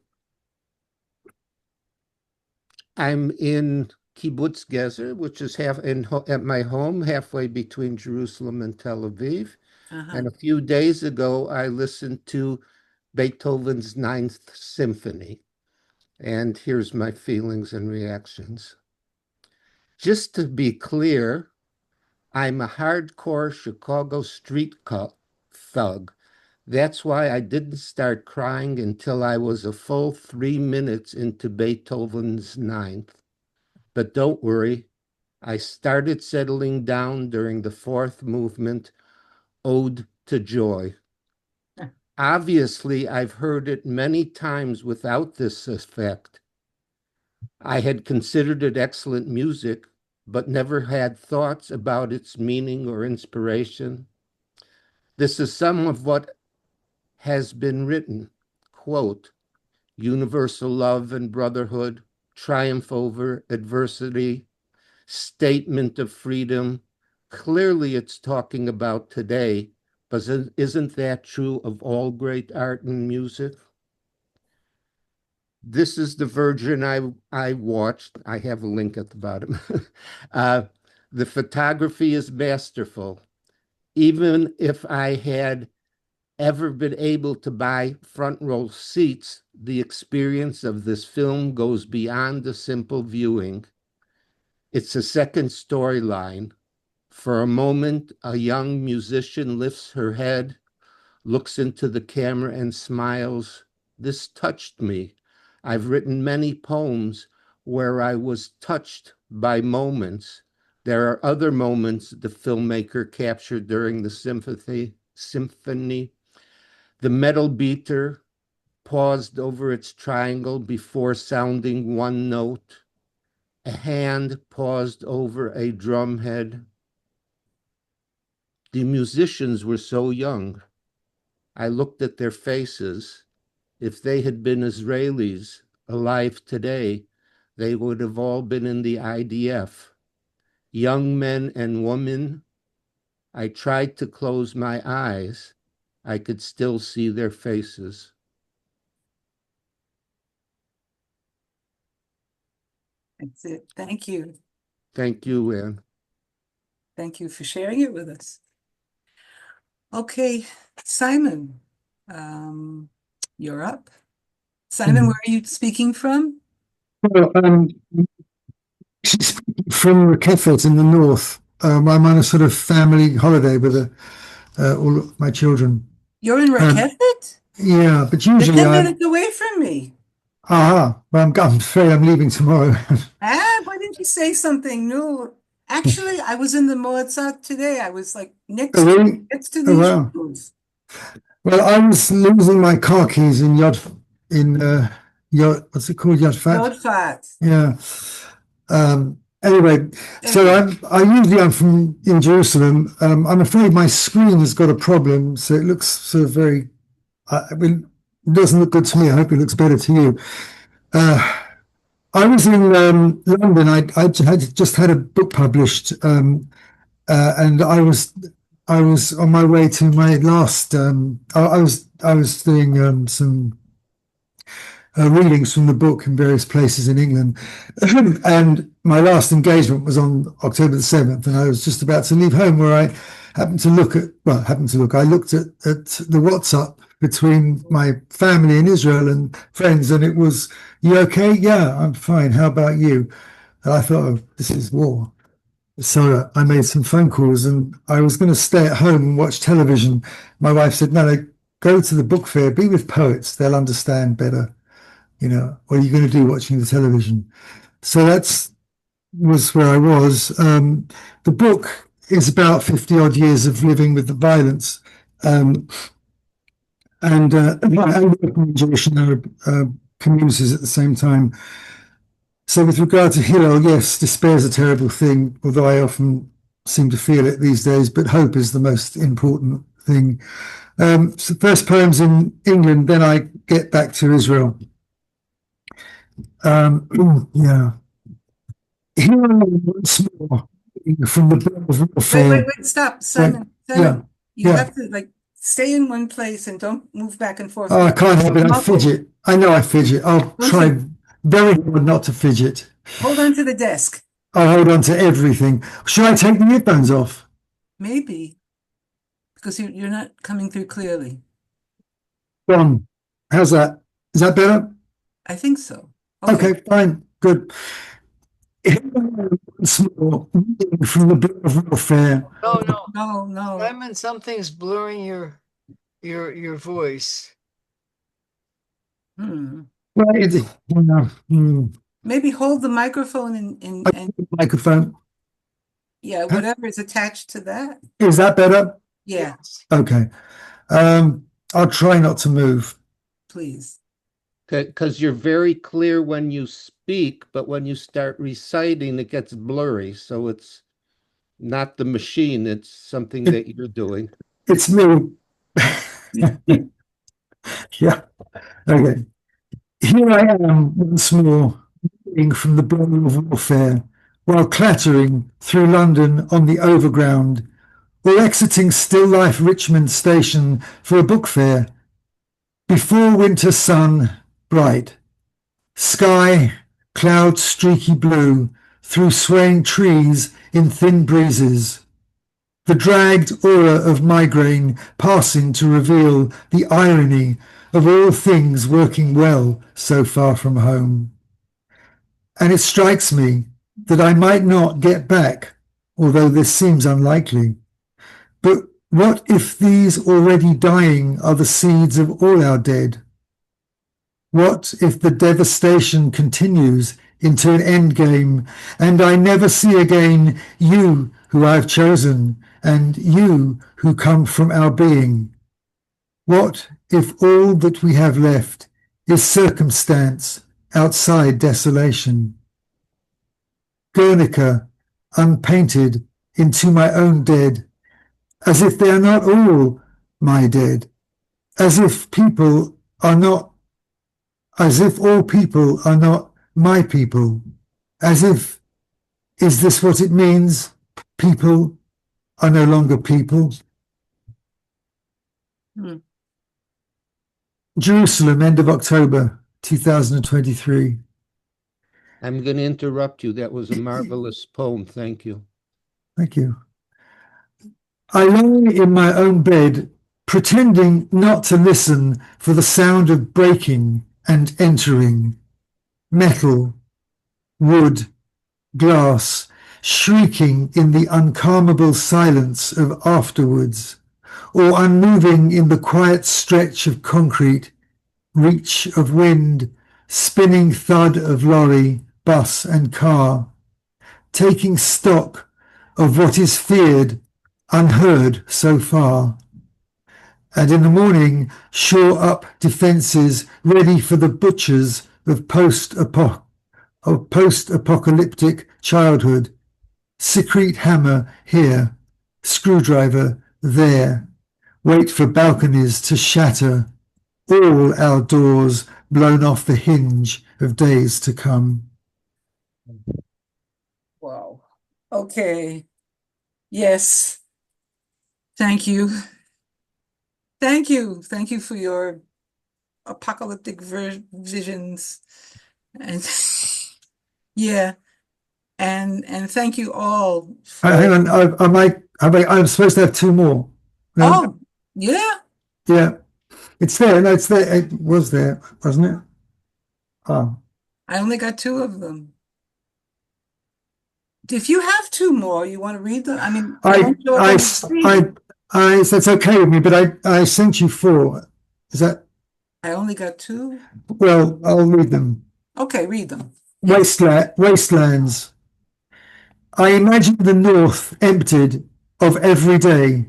in Kibbutz Gezer, which is at my home, halfway between Jerusalem and Tel Aviv. And a few days ago, I listened to Beethoven's Ninth Symphony. And here's my feelings and reactions. Just to be clear, I'm a hardcore Chicago street thug. That's why I didn't start crying until I was a full 3 minutes into Beethoven's Ninth. But don't worry, I started settling down during the fourth movement, Ode to Joy. Obviously, I've heard it many times without this effect. I had considered it excellent music, but never had thoughts about its meaning or inspiration. This is some of what has been written, quote, universal love and brotherhood, triumph over adversity, statement of freedom. Clearly, it's talking about today, but isn't that true of all great art and music? This is the version I watched. I have a link at the bottom. The photography is masterful. Even if I had ever been able to buy front row seats, the experience of this film goes beyond a simple viewing. It's a second storyline. For a moment, a young musician lifts her head, looks into the camera, and smiles. This touched me. I've written many poems where I was touched by moments. There are other moments the filmmaker captured during the symphony. The metal beater paused over its triangle before sounding one note. A hand paused over a drum head. The musicians were so young. I looked at their faces. If they had been Israelis alive today, they would have all been in the IDF. Young men and women. I tried to close my eyes. I could still see their faces. That's it. Thank you. Thank you, Anne. Thank you for sharing it with us. Okay, Simon, you're up. Simon, where are you speaking from? Well, from Rakefet in the north. I'm on a sort of family holiday with all of my children. You're in Rakefet? Yeah, but You're usually 10 I'm. minutes away from me. Well, I'm afraid I'm leaving tomorrow. Why didn't you say something new? Actually, I was in the Mozart today. I was like next Oh, really? to Oh, these wow. rooms. Well, I was losing my car keys in Yod, what's it called? Yod Fat? Yod Fat. Yeah. Anyway, so I'm in Jerusalem. I'm afraid my screen has got a problem, so it looks sort of very. It doesn't look good to me. I hope it looks better to you. I was in London. I had just had a book published, and I was on my way to my last. I was doing some readings from the book in various places in England, and my last engagement was on October the 7th, and I was just about to leave home, where I happened to look. I looked at the WhatsApp between my family in Israel and friends, and it was, "You okay?" "Yeah, I'm fine. How about you?" And I thought, "Oh, this is war." So I made some phone calls, and I was going to stay at home and watch television. My wife said, "No, go to the book fair, be with poets, they'll understand better. What are you going to do watching the television?" So was where I was. The book is about 50 odd years of living with the violence, and working in Jewish and Arab communities at the same time. So with regard to Hillel, yes, despair is a terrible thing, although I often seem to feel it these days, but hope is the most important thing. So first poems in England, then I get back to Israel. Yeah. Here once more, from the bill of warfare. Wait, stop, Simon. Yeah, Simon, you yeah. have to like stay in one place and don't move back and forth. Oh, I can't help it. I Muffled. fidget. I know I fidget. I'll try very hard not to fidget. Hold on to the desk. I'll hold on to everything. Should I take the earphones off? Maybe. Because you're not coming through clearly. Gone. How's that? Is that better? I think so. Okay, fine. Good. Small from the bill of warfare. No. Simon, something's blurring your voice. Maybe hold the microphone and microphone. Yeah, whatever is attached to that. Is that better? Yeah. Okay. I'll try not to move. Please. Because you're very clear when you speak, but when you start reciting, it gets blurry. So it's not the machine, it's something that you're doing. It's me. Yeah. Okay. Here I am once more, reading from the blow of warfare, while clattering through London on the overground, or exiting Still Life Richmond station for a book fair. Before winter sun, bright. Sky, cloud streaky blue, through swaying trees in thin breezes. The dragged aura of migraine passing to reveal the irony of all things working well so far from home. And it strikes me that I might not get back, although this seems unlikely. But what if these already dying are the seeds of all our dead? What if the devastation continues into an endgame, and I never see again you who I have chosen, and you who come from our being? What if all that we have left is circumstance outside desolation? Guernica, unpainted into my own dead, as if they are not all my dead, as if all people are not my people, as if, is this what it means? People are no longer people. Jerusalem, end of October, 2023. I'm going to interrupt you. That was a marvelous poem. Thank you. Thank you. I lie in my own bed, pretending not to listen for the sound of breaking and entering. Metal, wood, glass, shrieking in the uncalmable silence of afterwards, or unmoving in the quiet stretch of concrete, reach of wind, spinning thud of lorry, bus and car, taking stock of what is feared, unheard so far. And in the morning, shore up defences ready for the butchers of post-apocalyptic childhood. Secrete hammer here, screwdriver there. Wait for balconies to shatter, all our doors blown off the hinge of days to come. Wow. Okay. Yes. Thank you. Thank you. Thank you for your apocalyptic visions. And yeah. And thank you all. Hang on, I'm supposed to have two more. No? Oh, yeah. Yeah. It's there. No, it's there. It was there, wasn't it? Oh. I only got two of them. If you have two more, you want to read them? I mean, that's okay with me, but I sent you four. Is that? I only got two. Well, I'll read them. Okay, read them. Wastelands. I imagine the North emptied of every day,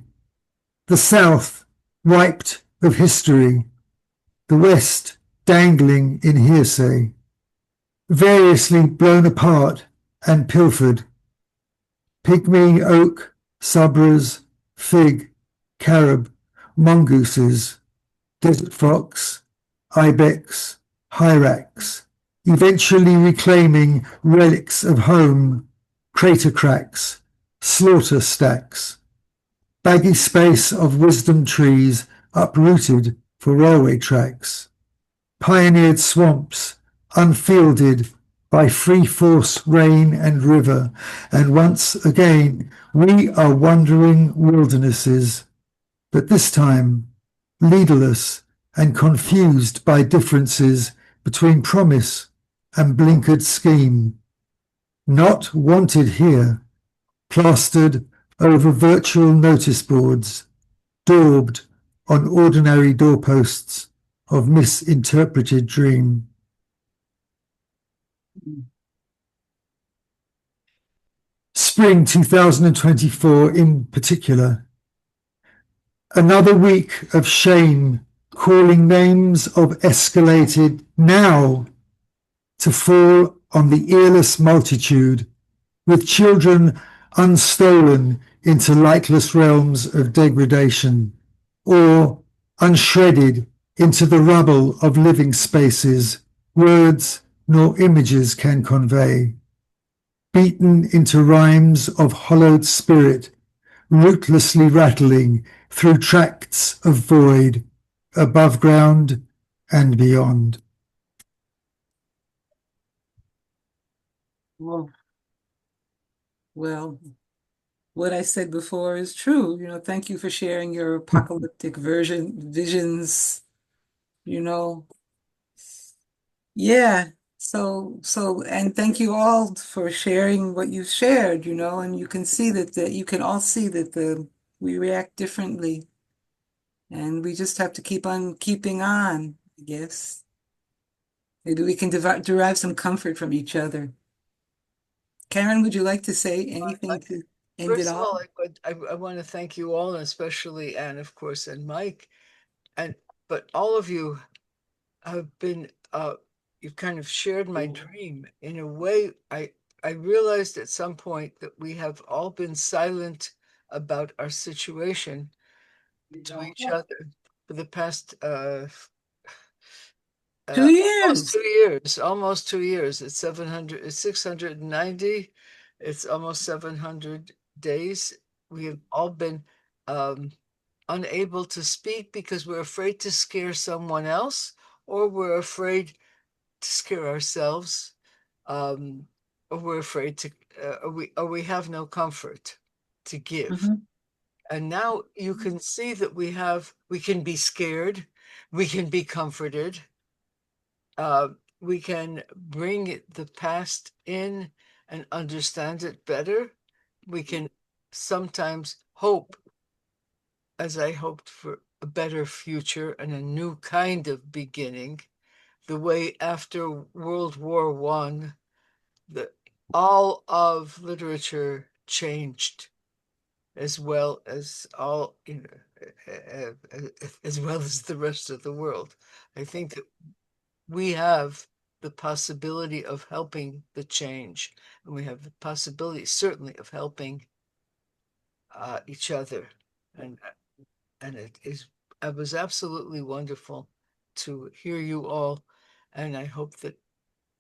the South wiped of history, the West dangling in hearsay, variously blown apart and pilfered. Pygmy oak, subras, fig, carob, mongooses, desert fox, ibex, hyrax, eventually reclaiming relics of home, crater cracks, slaughter stacks, baggy space of wisdom trees uprooted for railway tracks, pioneered swamps unfielded by free force rain and river, and once again we are wandering wildernesses, but this time leaderless and confused by differences between promise and blinkered scheme. Not wanted here, plastered over virtual notice boards, daubed on ordinary doorposts of misinterpreted dream. Spring 2024 in particular. Another week of shame, calling names of escalated now to fall on the earless multitude, with children unstolen into lightless realms of degradation, or unshredded into the rubble of living spaces words nor images can convey, beaten into rhymes of hollowed spirit, rootlessly rattling through tracts of void, above ground and beyond. Well, what I said before is true. Thank you for sharing your apocalyptic visions, you know. Yeah. And thank you all for sharing what you've shared, and you can see that you can all see that we react differently. And we just have to keep on keeping on, I guess. Maybe we can derive some comfort from each other. Karen, would you like to say anything to end it First of off? all, I want to thank you all, and especially Anne, of course, and Mike, but all of you have been you've kind of shared my dream in a way. I realized at some point that we have all been silent about our situation to each other for the past 2 years. Almost 2 years. It's 690. It's almost 700 days. We have all been unable to speak because we're afraid to scare someone else, or we're afraid to scare ourselves, or we're afraid to, or we have no comfort to give. And now you can see that we can be scared, we can be comforted, we can bring the past in and understand it better. We can sometimes hope, as I hoped, for a better future and a new kind of beginning. The way after World War I, all of literature changed, as well as as well as the rest of the world. I think that we have the possibility of helping the change, and we have the possibility, certainly, of helping each other, and it was absolutely wonderful to hear you all, and I hope that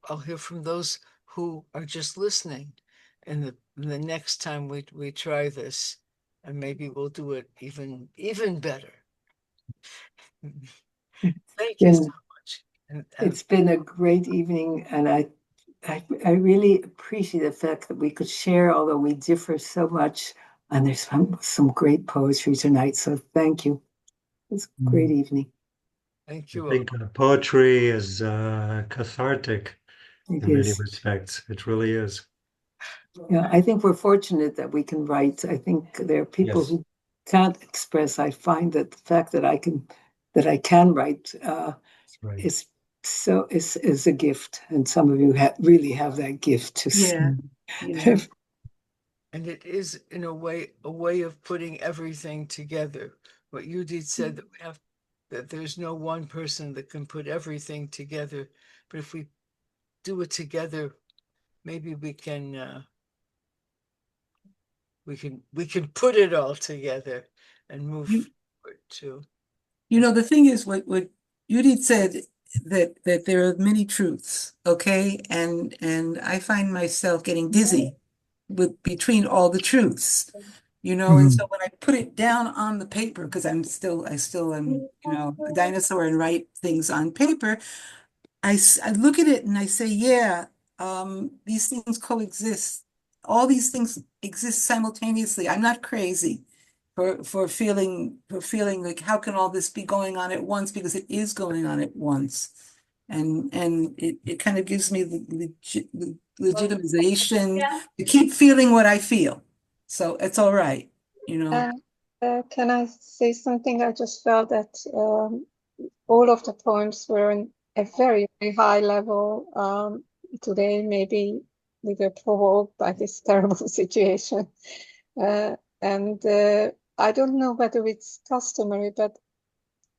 I'll hear from those who are just listening, and the next time we try this, and maybe we'll do it even better. Thank you so much. It's been a great evening, and I really appreciate the fact that we could share, although we differ so much. And there's some great poetry tonight, so thank you. It's a great evening. Thank you. I think poetry is cathartic in many respects. It really is. Yeah, I think we're fortunate that we can write. I think there are people who can't express. I find that the fact that I can write is a gift, and some of you really have that gift to And it is, in a way of putting everything together. What Judith said, that there's no one person that can put everything together, but if we do it together, maybe we can put it all together and move forward too. The thing is, what Judith said, that there are many truths, okay, and I find myself getting dizzy between all the truths, and so when I put it down on the paper, because I still am, a dinosaur and write things on paper, I look at it and I say, yeah, these things coexist. All these things exist simultaneously. I'm not crazy for feeling like how can all this be going on at once, because it is going on at once. And it kind of gives me the legitimization to keep feeling what I feel. So it's all right, Can I say something? I just felt that all of the poems were in a very, very high level. Today, maybe we were provoked by this terrible situation. And I don't know whether it's customary, but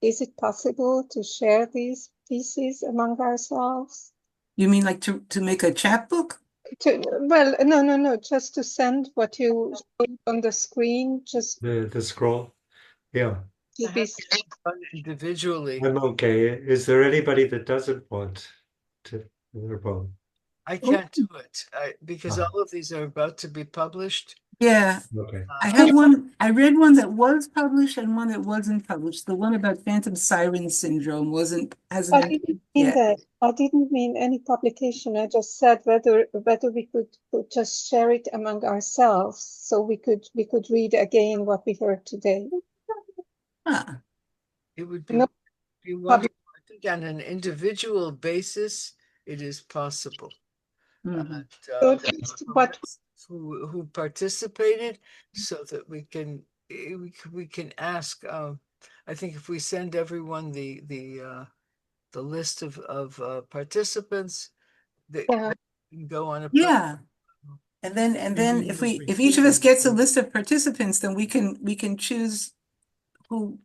is it possible to share these pieces among ourselves? You mean like to make a chapbook? Well, no, just to send what you showed on the screen, just The scroll. Yeah. to be done individually. I'm okay. Is there anybody that doesn't want to their poem? I can't do it because all of these are about to be published. Yeah. Okay. I read one that was published and one that wasn't published. The one about phantom siren syndrome hasn't I didn't happened mean yet. that. I didn't mean any publication. I just said whether we could just share it among ourselves, so we could read again what we heard today. Huh. It would be, No, if you want to, I think on an individual basis, it is possible. Mhm. But Who participated, so that we can ask. I think if we send everyone the list of participants, that yeah, can go on a Yeah. And then if each of us gets a list of participants, then we can choose who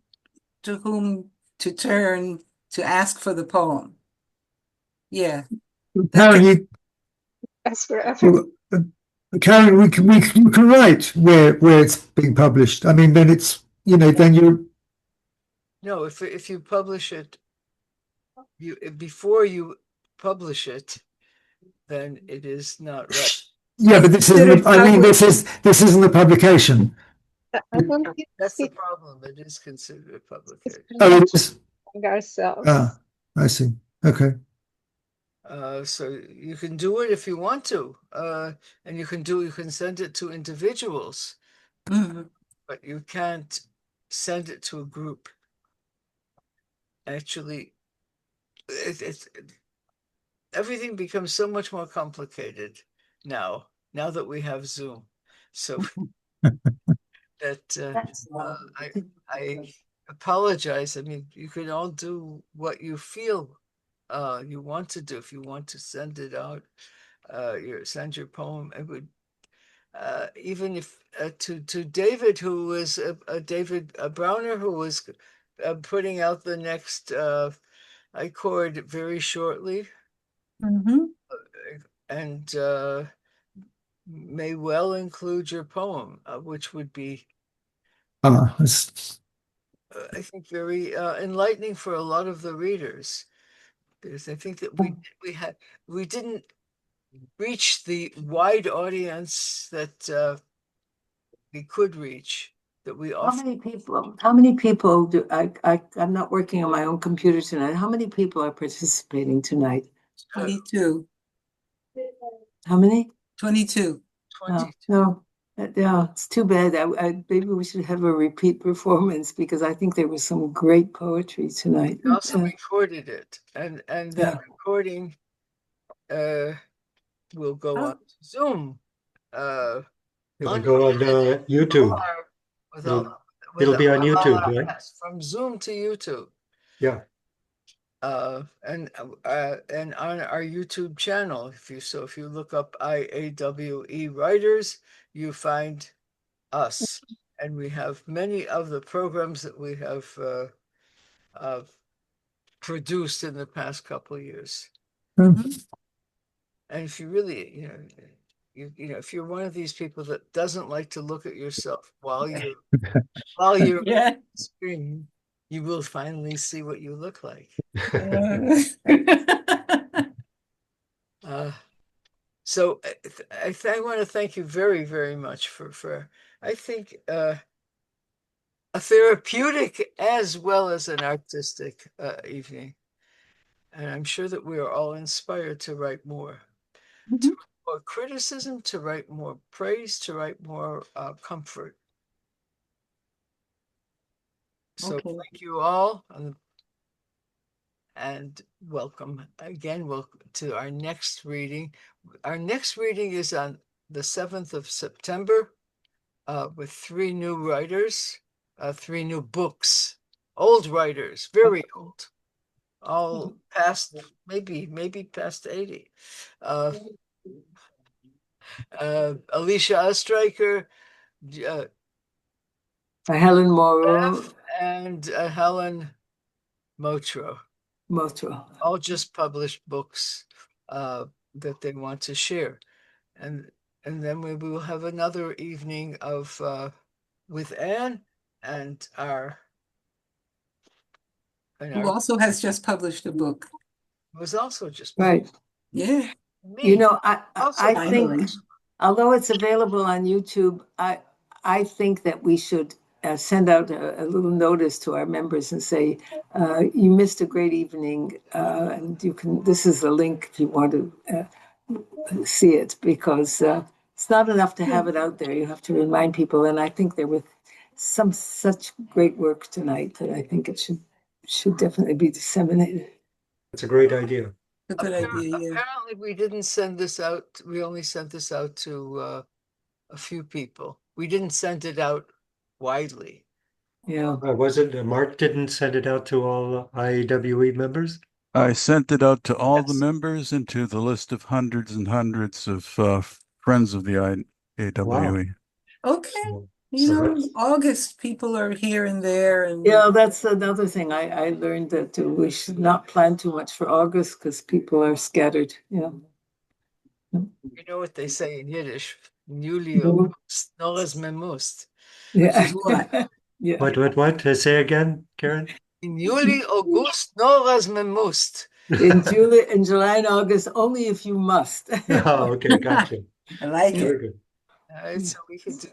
to whom to turn to ask for the poem. Yeah. Karen, you, as for effort. Karen, you can write where it's being published. I mean, then it's then you. No, if you publish it, before you publish it, then it is not right. Yeah, but this isn't. I mean, this isn't a publication. I don't think That's the problem. It is considered a publication. Oh, it is. Ourselves. Ah, I see. Okay. So you can do it if you want to, and you can send it to individuals, but you can't send it to a group. Actually, everything becomes so much more complicated now that we have Zoom. So that I apologize. I mean, you can all do what you feel you want to do. If you want to send it out, send your poem. It would even if to David, who was David Browner, who was putting out the next Accord very shortly, and may well include your poem, which would be, I think, very enlightening for a lot of the readers, because I think that we didn't reach the wide audience that we could reach. That we How many people do I'm not working on my own computer tonight. How many people are participating tonight? 22. How many? 22. No, yeah, it's too bad. Maybe we should have a repeat performance, because I think there was some great poetry tonight. We also recorded it, and that recording will go on Zoom. It'll go on YouTube. It'll be on YouTube, right? Yes, from Zoom to YouTube. Yeah. And on our YouTube channel, if you look up IAWE Writers, you find us, and we have many of the programs that we have produced in the past couple of years. And if you really, if you're one of these people that doesn't like to look at yourself while you're on the screen, you will finally see what you look like. So I want to thank you very, very much for I think a therapeutic as well as an artistic evening. And I'm sure that we are all inspired to write more, to write more criticism, to write more praise, to write more comfort. So Okay. thank you all, and welcome again. Welcome to our next reading. Our next reading is on the 7th of September with 3 new writers, 3 new books, old writers, very old, all past, maybe past 80. Alicia Ostreicher, Helen Moreau, and Helen Motro. All just published books that they want to share. And then we will have another evening of with Anne and Who also has just published a book. was also just right. Yeah. me. You know, Also I finally. think, although it's available on YouTube, I think that we should send out a little notice to our members and say, you missed a great evening, and you can. This is the link if you want to see it, because it's not enough to have it out there. You have to remind people, and I think there was some such great work tonight that I think it should definitely be disseminated. It's a great idea. A good idea, yeah. Apparently, we didn't send this out. We only sent this out to a few people. We didn't send it out widely. Yeah. Wasn't Mark didn't send it out to all IAWE members? I sent it out to all the Yes. members and to the list of hundreds and hundreds of friends of the IAWE. Okay. So You know, that's- August, people are here and there, and Yeah, that's another thing. I learned that we should not plan too much for August because people are scattered. Yeah. You know what they say in Yiddish? Julio snoras memust. Yeah. what? Yeah. What? Say again, Karen? In Juli, August, snoras memust. In July and August, only if you must. Oh, okay, gotcha. I like it. Very good. So we could do.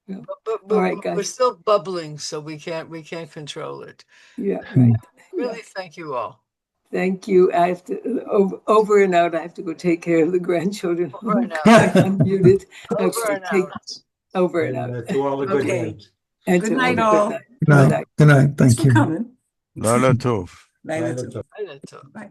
Yeah. But All right, we're guys. still bubbling, so we can't control it. Yeah, right. Really, Yeah. thank you all. Thank you. I have to over and out. I have to go take care of the grandchildren. Over and out. I'm muted. Over and out. Over and out. To all the good Okay. nights. And Good to night, all. all. Good night. Good night. Thanks Thank for you. coming. Laila Tov. Laila Laila too. Tov. Bye. Bye.